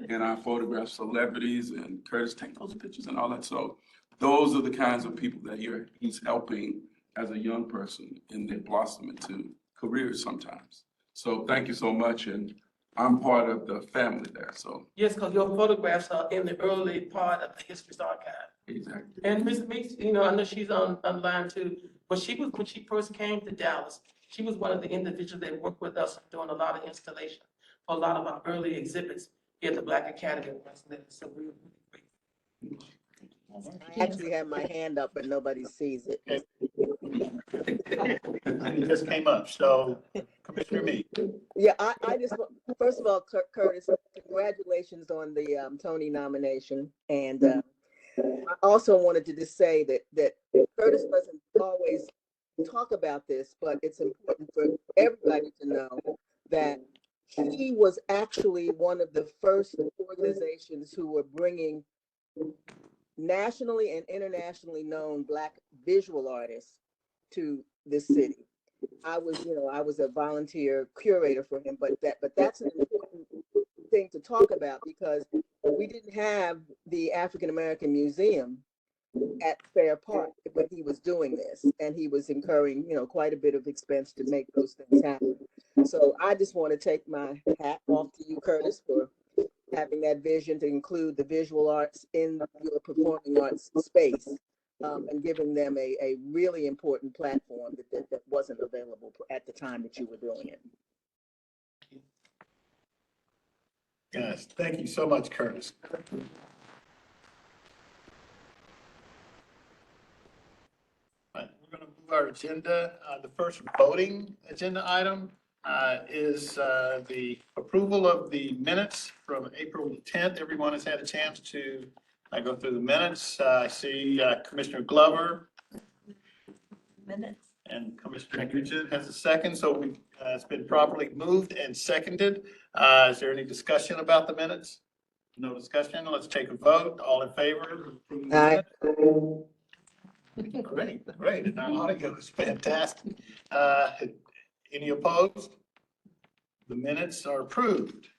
and I photographed celebrities and Curtis take those pictures and all that. So those are the kinds of people that he's helping as a young person and they blossom into careers sometimes. So thank you so much. And I'm part of the family there, so. Yes, because your photographs are in the early part of the History Archive. Exactly. And Ms. Meeks, you know, I know she's online too, but when she first came to Dallas, she was one of the individuals that worked with us doing a lot of installation for a lot of our early exhibits here at the Black Academy. So we were really grateful. I actually have my hand up, but nobody sees it. It just came up, so Commissioner Meek. Yeah, I just, first of all, Curtis, congratulations on the Tony nomination. And I also wanted to just say that Curtis doesn't always talk about this, but it's important for everybody to know that he was actually one of the first organizations who were bringing nationally and internationally known Black visual artists to this city. I was a volunteer curator for him, but that's an important thing to talk about because we didn't have the African American Museum at Fair Park when he was doing this, and he was incurring, quite a bit of expense to make those things happen. So I just want to take my hat off to you, Curtis, for having that vision to include the visual arts in your performing arts space, and giving them a really important platform that wasn't available at the time that you were doing it. Yes, thank you so much, Curtis. Right, we're going to move our agenda. The first voting agenda item is the approval of the minutes from April 10th. Everyone has had a chance to go through the minutes. I see Commissioner Glover. Minutes. And Commissioner Richard has a second, so it's been properly moved and seconded. Is there any discussion about the minutes? No discussion. Let's take a vote. All in favor? Aye. Great. And our audio is fantastic. Any opposed? The minutes are approved.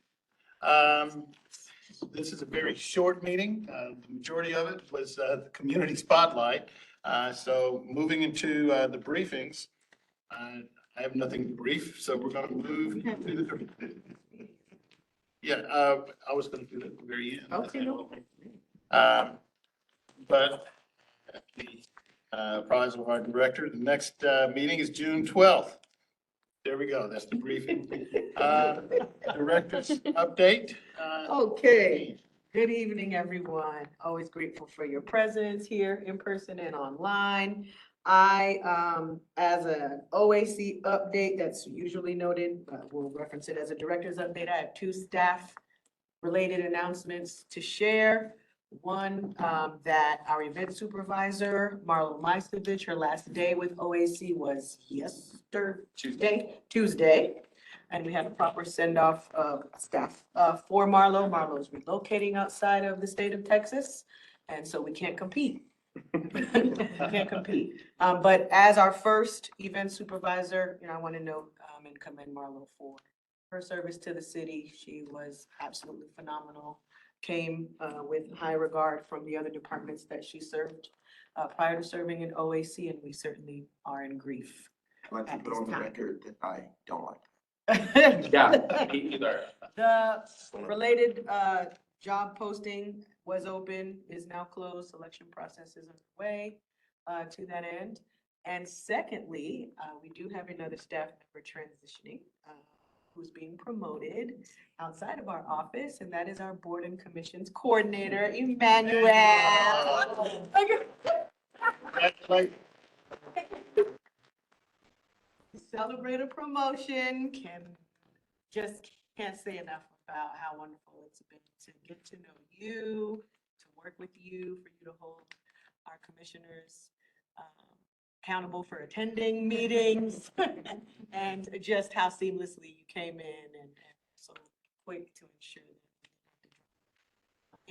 This is a very short meeting. The majority of it was the community spotlight. So moving into the briefings, I have nothing to brief, so we're going to move to the. Yeah, I was going to do that at the very end. Okay. But at the appraisal of our director, the next meeting is June 12th. There we go. That's the briefing. Director's update. Okay. Good evening, everyone. Always grateful for your presence here in person and online. I, as an OAC update that's usually noted, we'll reference it as a director's update. I have 2 staff-related announcements to share. One, that our event supervisor, Marlo Meistovich, her last day with OAC was Tuesday. And we had a proper send-off of staff for Marlo. Marlo's relocating outside of the state of Texas, and so we can't compete. Can't compete. But as our first event supervisor, I want to note and commend Marlo for her service to the city. She was absolutely phenomenal. Came with high regard from the other departments that she served prior to serving in OAC, and we certainly are in grief. I'd like to put on the record that I don't like Yeah, me either. The related job posting was open, is now closed, selection process is underway to that end. And secondly, we do have another staff member transitioning who's being promoted outside of our office, and that is our board and commissions coordinator, Emmanuel. Congratulations. Celebrate a promotion, can't say enough about how wonderful it's been to get to know you, to work with you, for you to hold our commissioners accountable for attending meetings, and just how seamlessly you came in and so quick to ensure that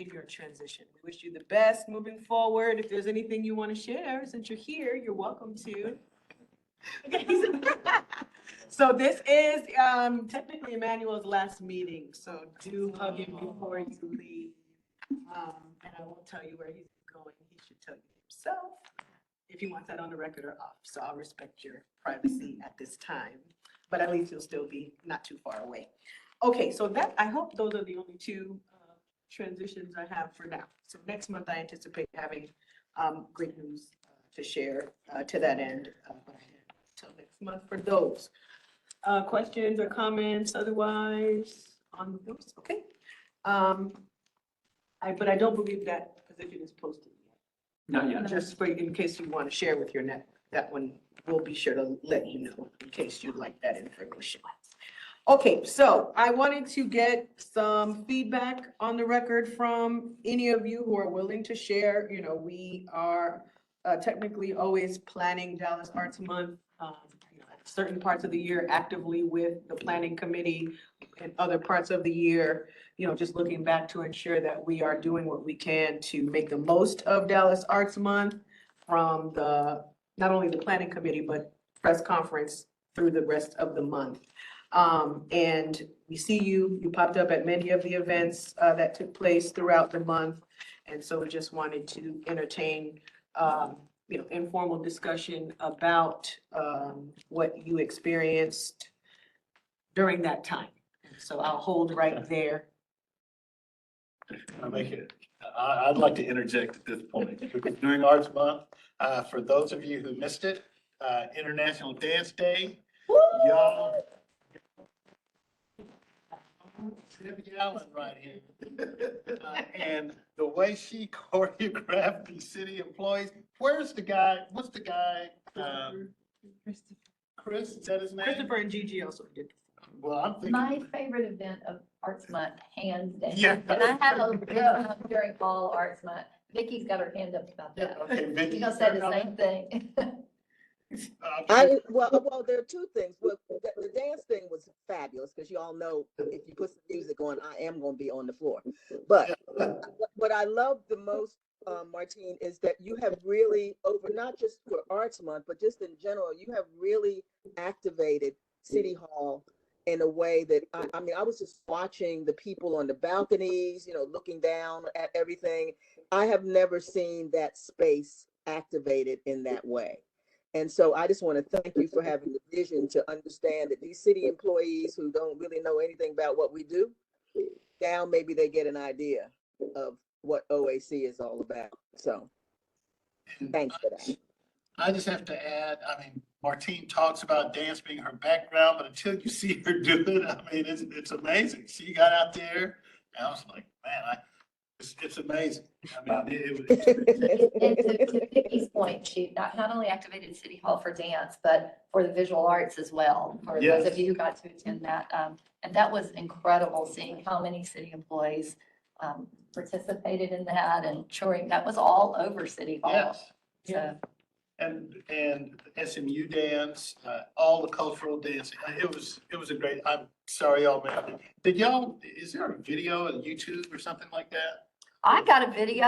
in your transition. We wish you the best moving forward. If there's anything you want to share, since you're here, you're welcome to. So this is technically Emmanuel's last meeting, so do hug him before you leave. And I won't tell you where he's going. He should tell you himself if he wants that on the record or off. So I'll respect your privacy at this time, but at least you'll still be not too far away. Okay, so that, I hope those are the only two transitions I have for now. So next month I anticipate having great news to share to that end. Till next month for those. Questions or comments otherwise on those? Okay. But I don't believe that position is posted yet. Not yet. Just for, in case you want to share with your network, that one we'll be sure to let you know in case you'd like that information. Okay, so I wanted to get some feedback on the record from any of you who are willing to share. You know, we are technically always planning Dallas Arts Month, you know, at certain parts of the year actively with the planning committee, and other parts of the year, you know, just looking back to ensure that we are doing what we can to make the most of Dallas Arts Month from the, not only the planning committee, but press conference through the rest of the month. And we see you popped up at many of the events that took place throughout the month. And so we just wanted to entertain, you know, informal discussion about what you experienced during that time. So I'll hold right there. I'd like to interject at this point. Because during Arts Month, for those of you who missed it, International Dance Day, y'all. Debbie Allen right here. And the way she choreographed the city employees, where's the guy, what's the guy? Chris, is that his name? Christopher and Gigi also did. Well, I'm thinking. My favorite event of Arts Month, hands down. Yeah. And I have a good time during all Arts Month. Vicky's got her hand up about Yeah, that. okay, Vicky. She's gonna say the same thing. Well, there are two things. Well, the dance thing was fabulous because you all know if you put some music on, I am going to be on the floor. But what I love the most, Martine, is that you have really, over not just for Arts Month, but just in general, you have really activated City Hall in a way that, I mean, I was just watching the people on the balconies, you know, looking down at everything. I have never seen that space activated in that way. And so I just want to thank you for having the vision to understand that these city employees who don't really know anything about what we do, now maybe they get an idea of what OAC is all about. So thanks for that. I just have to add, I mean, Martine talks about dance being her background, but until you see her do it, I mean, it's amazing. She got out there and I was like, man, it's amazing. I mean, And to Vicky's point, she not only activated City Hall for dance, but for the visual arts as well. For those of you who got to attend that, and that was incredible seeing how many city employees participated in that and showing that was all over City Hall. Yes. So. And SMU dance, all the cultural dancing. It was a great, I'm sorry, y'all, man. Is there a video on YouTube or something like that? I got a video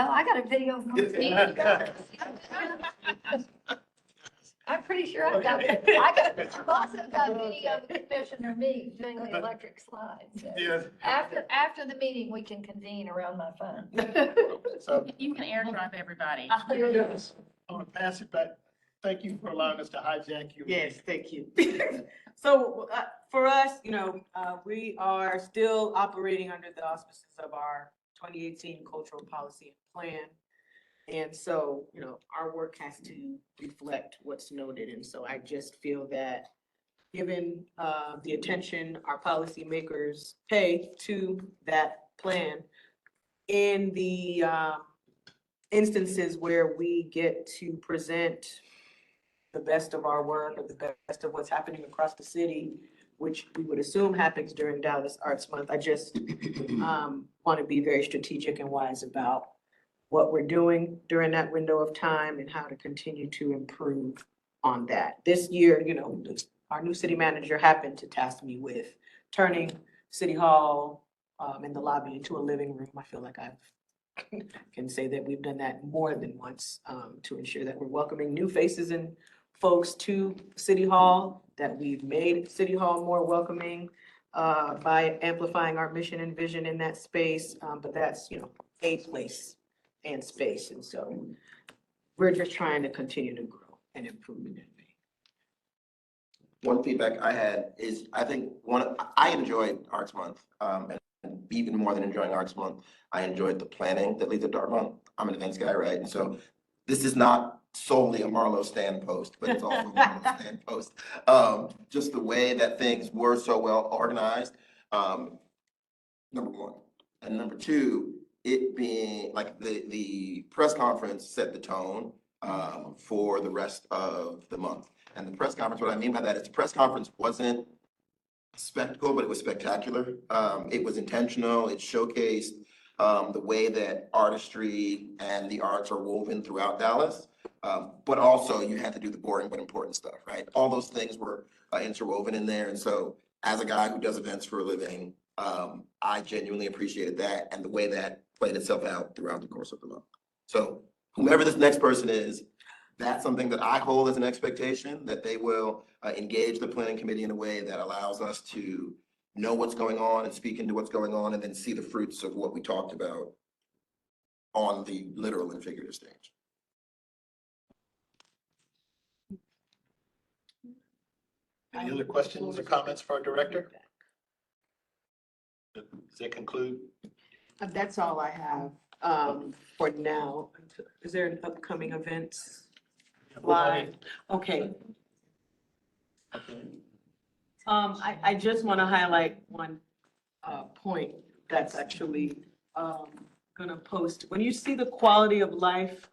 of me. I'm pretty sure I've also got video of Commissioner Meek doing the electric slides. Yes. After the meeting, we can convene around my phone. So You can airdrop everybody. yes, I'm gonna pass it back. Thank you for allowing us to hijack you. Yes, thank you. So for us, you know, we are still operating under the auspices of our 2018 cultural policy and plan. And so, you know, our work has to reflect what's noted. And so I just feel that given the attention our policymakers pay to that plan in the instances where we get to present the best of our work or the best of what's happening across the city, which we would assume happens during Dallas Arts Month. I just want to be very strategic and wise about what we're doing during that window of time and how to continue to improve on that. This year, you know, our new city manager happened to task me with turning City Hall in the lobby into a living room. I feel like I can say that we've done that more than once to ensure that we're welcoming new faces and folks to City Hall, that we've made City Hall more welcoming by amplifying our mission and vision in that space. But that's, you know, a place and space. And so we're just trying to continue to grow and improve in that way. One feedback I had is, I think I enjoyed Arts Month, and even more than enjoying Arts Month, I enjoyed the planning that leads up to Art Month. I'm an events guy, right? And so this is not solely a Marlo stand post, but it's also a Marlo stand post. Just the way that things were so well organized, number one. And number two, it being like the press conference set the tone for the rest of the month. And the press conference, what I mean by that is the press conference wasn't a spectacle, but it was spectacular. It was intentional. It showcased the way that artistry and the arts are woven throughout Dallas. But also you had to do the boring but important stuff, right? All those things were interwoven in there. And so as a guy who does events for a living, I genuinely appreciated that and the way that played itself out throughout the course of the month. So whomever this next person is, that's something that I hold as an expectation, that they will engage the planning committee in a way that allows us to know what's going on and speak into what's going on and then see the fruits of what we talked about on the literal and figurative stage. Any other questions or comments for our director? Does that conclude? That's all I have for now. Is there an upcoming events? Live, okay. I just want to highlight one point that's actually gonna post. When you see the quality of life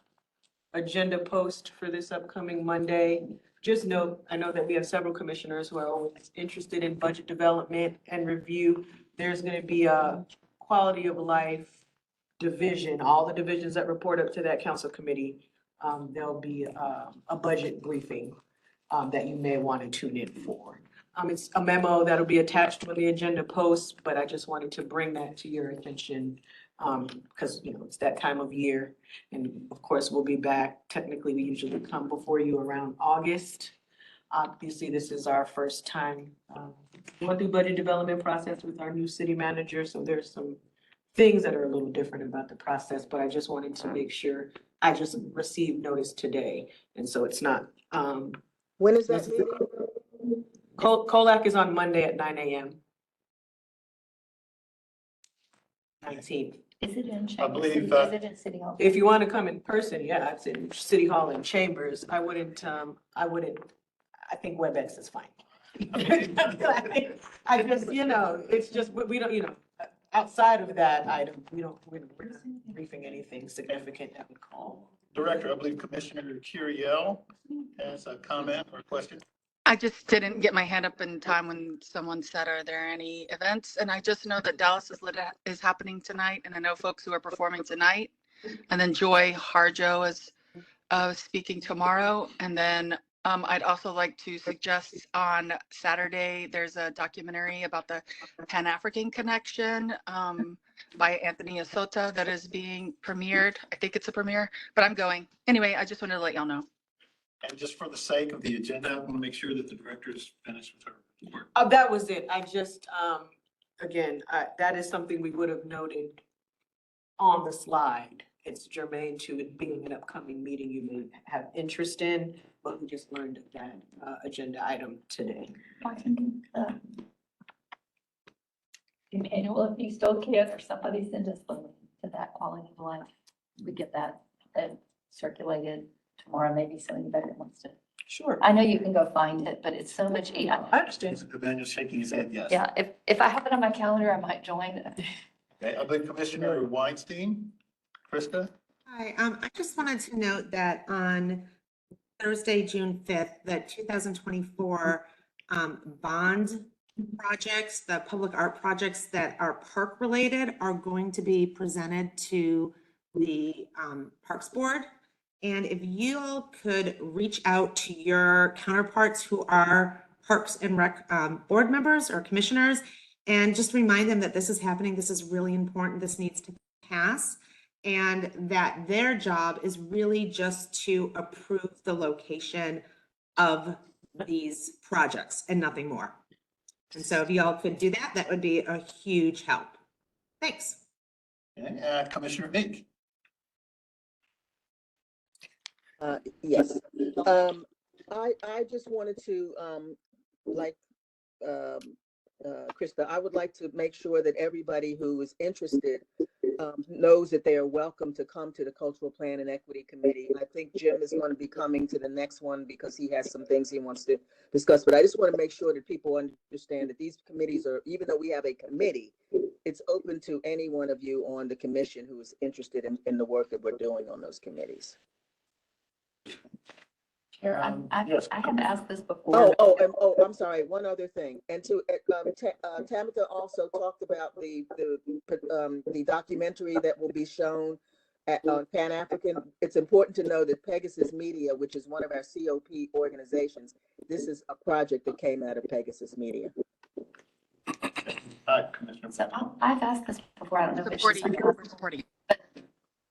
agenda post for this upcoming Monday, just note, I know that we have several commissioners who are always interested in budget development and review. There's gonna be a quality of life division, all the divisions that report up to that council committee. There'll be a budget briefing that you may want to tune in for. It's a memo that'll be attached when the agenda posts, but I just wanted to bring that to your attention because, you know, it's that time of year. And of course, we'll be back. Technically, we usually come before you around August. Obviously, this is our first time going through budget development process with our new city manager. So there's some things that are a little different about the process, but I just wanted to make sure. I just received notice today, and so it's not. When is that meeting? COLAC is on Monday at 9 a.m. 19th. Is it in I believe, Chambers? Is it in City Hall? If you want to come in person, yeah, it's in City Hall and Chambers. I think WebEx is fine. I just, you know, it's just, we don't, you know, outside of that item, we're not briefing anything significant that would call. Director, I believe Commissioner Curiel has a comment or a question. I just didn't get my hand up in time when someone said, are there any events? And I just know that Dallas is happening tonight, and I know folks who are performing tonight. And then Joy Harjo is speaking tomorrow. And then I'd also like to suggest on Saturday, there's a documentary about the Pan-African connection by Anthony Asota that is being premiered. I think it's a premiere, but I'm going. Anyway, I just wanted to let y'all know. And just for the sake of the agenda, I want to make sure that the director is finished with her report. That was it. I just, again, that is something we would have noted on the slide. It's germane to it being an upcoming meeting you may have interest in, but we just learned of that agenda item today. Emmanuel, if you still can, or somebody send us the link to that quality of life. We get that circulated tomorrow, maybe somebody wants to. Sure. I know you can go find it, but it's so much. I understand. Emmanuel's shaking his head, yes. Yeah, if I have it on my calendar, I might join. Okay, I believe Commissioner Weinstein, Krista? Hi, I just wanted to note that on Thursday, June 5th, the 2024 bond projects, the public art projects that are park related are going to be presented to the Parks Board. And if you all could reach out to your counterparts who are Parks and Rec board members or commissioners and just remind them that this is happening, this is really important, this needs to pass, and that their job is really just to approve the location of these projects and nothing more. And so if y'all could do that, that would be a huge help. Thanks. Okay, Commissioner Meek. Yes. I just wanted to, like, Krista, I would like to make sure that everybody who is interested knows that they are welcome to come to the Cultural Plan and Equity Committee. And I think Jim is going to be coming to the next one because he has some things he wants to discuss. But I just want to make sure that people understand that these committees are, even though we have a committee, it's open to any one of you on the commission who is interested in the work that we're doing on those committees. Chair, Yes. I have asked this before. I'm sorry. One other thing, and to Tamitha also talked about the documentary that will be shown at Pan African. It's important to know that Pegasus Media, which is one of our COP organizations, this is a project that came out of Pegasus Media. Commissioner. So I've asked this before. I don't know if it's just Supporting. but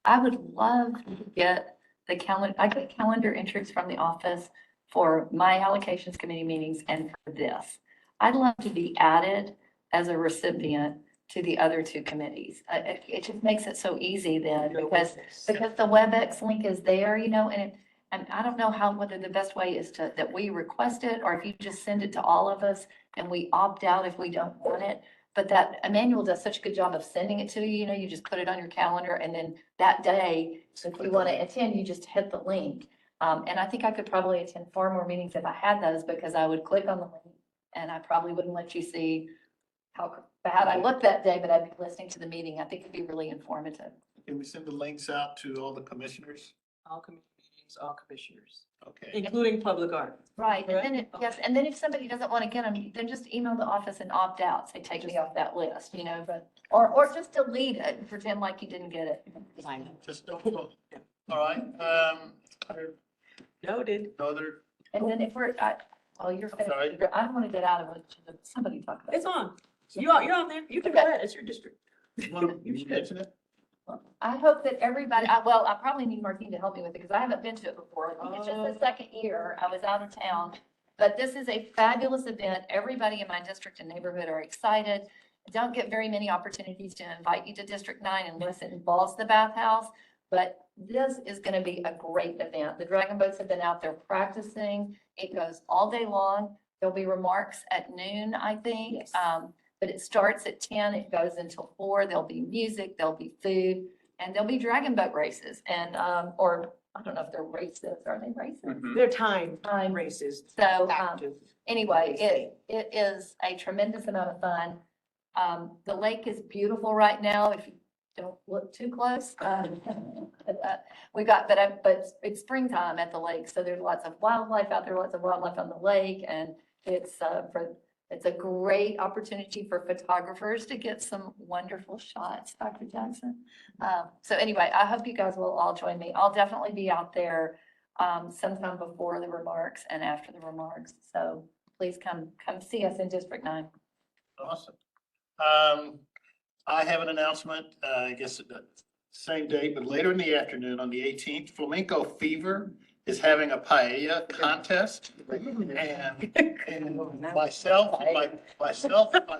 I would love to get the calendar. I get calendar entries from the office for my allocations committee meetings and for this. I'd love to be added as a recipient to the other two committees. It just makes it so easy then because the WebEx link is there, you know, and I don't know whether the best way is that we request it or if you just send it to all of us and we opt out if we don't want it. But that Emmanuel does such a good job of sending it to you, you know, you just put it on your calendar and then that day, if you want to attend, you just hit the link. And I think I could probably attend far more meetings if I had those because I would click on the link and I probably wouldn't let you see how bad I looked that day, but I'd be listening to the meeting. I think it'd be really informative. Can we send the links out to all the commissioners? All committees, all commissioners, Okay. including public art. Right, and then, Correct? yes, and then if somebody doesn't want to get them, then just email the office and opt out, say, take me off that list, you know, but, or just delete it and pretend like you didn't get it. Just don't vote. All right. Noted. No other. And then if we're, you're Sorry. finished, I don't want to get out of it, somebody talk about it. It's on. You're on there. You can go ahead. It's your district. You want to mention it? I hope that everybody, I probably need Martine to help me with it because I haven't been to it before. I think it's just the second year I was out of town. But this is a fabulous event. Everybody in my district and neighborhood are excited. I don't get very many opportunities to invite you to District 9 unless it involves the bathhouse. But this is going to be a great event. The Dragon Boats have been out there practicing. It goes all day long. There'll be remarks at noon, I think. Yes. But it starts at 10, it goes until 4. There'll be music, there'll be food, and there'll be dragon boat races. And, or I don't know if they're races, are they races? They're time Time. races. So, Active. anyway, it is a tremendous amount of fun. The lake is beautiful right now, if you don't look too close. But it's springtime at the lake, so there's lots of wildlife out there, lots of wildlife on the lake, and it's a great opportunity for photographers to get some wonderful shots, Dr. Johnson. So anyway, I hope you guys will all join me. I'll definitely be out there sometime before the remarks and after the remarks. So please come see us in District 9. Awesome. I have an announcement, I guess the same date, but later in the afternoon on the 18th, Flamenco Fever is having a paella contest. And myself and my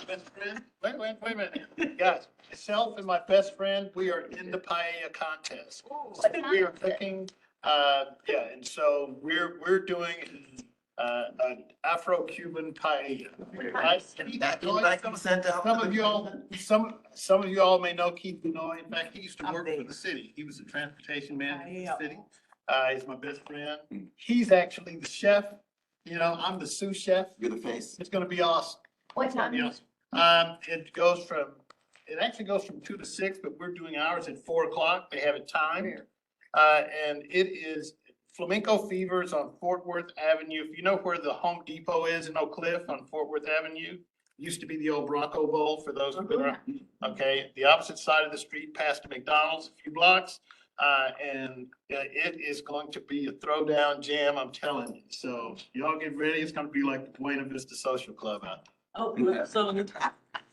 best friend, wait a minute, guys, myself and my best friend, we are in the paella contest. So we are cooking, and so we're doing an Afro-Cuban paella. Some of you all may know Keith Benoit. In fact, he used to work for the city. He was the transportation manager for the city. He's my best friend. He's actually the chef. You know, I'm the sous chef. You're the face. It's gonna be awesome. What time? Yes. It actually goes from 2 to 6, but we're doing ours at 4 o'clock. They have it timed. And it is Flamenco Fevers on Fort Worth Avenue. If you know where the Home Depot is in Oak Cliff on Fort Worth Avenue, used to be the old Bronco Bowl for those who've been around. Okay, the opposite side of the street past the McDonald's, a few blocks. And it is going to be a throwdown jam, I'm telling you. So y'all get ready. It's gonna be like the Buena Vista Social Club out Oh, so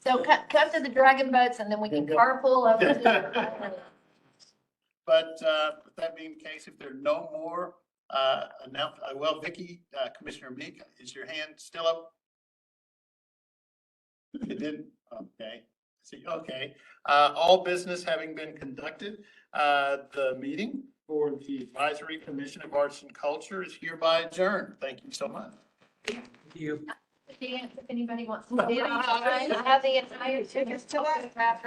So come to the Dragon Boats and then we can carpool over to the. But with that being the case, if there are no more well, Vicky, Commissioner Meek, is your hand still up? It didn't, okay. See, okay. All business having been conducted, the meeting for the Advisory Commission of Arts and Culture is hereby adjourned. Thank you so much. Thank you. If anybody wants to. I have the entire tickets to that.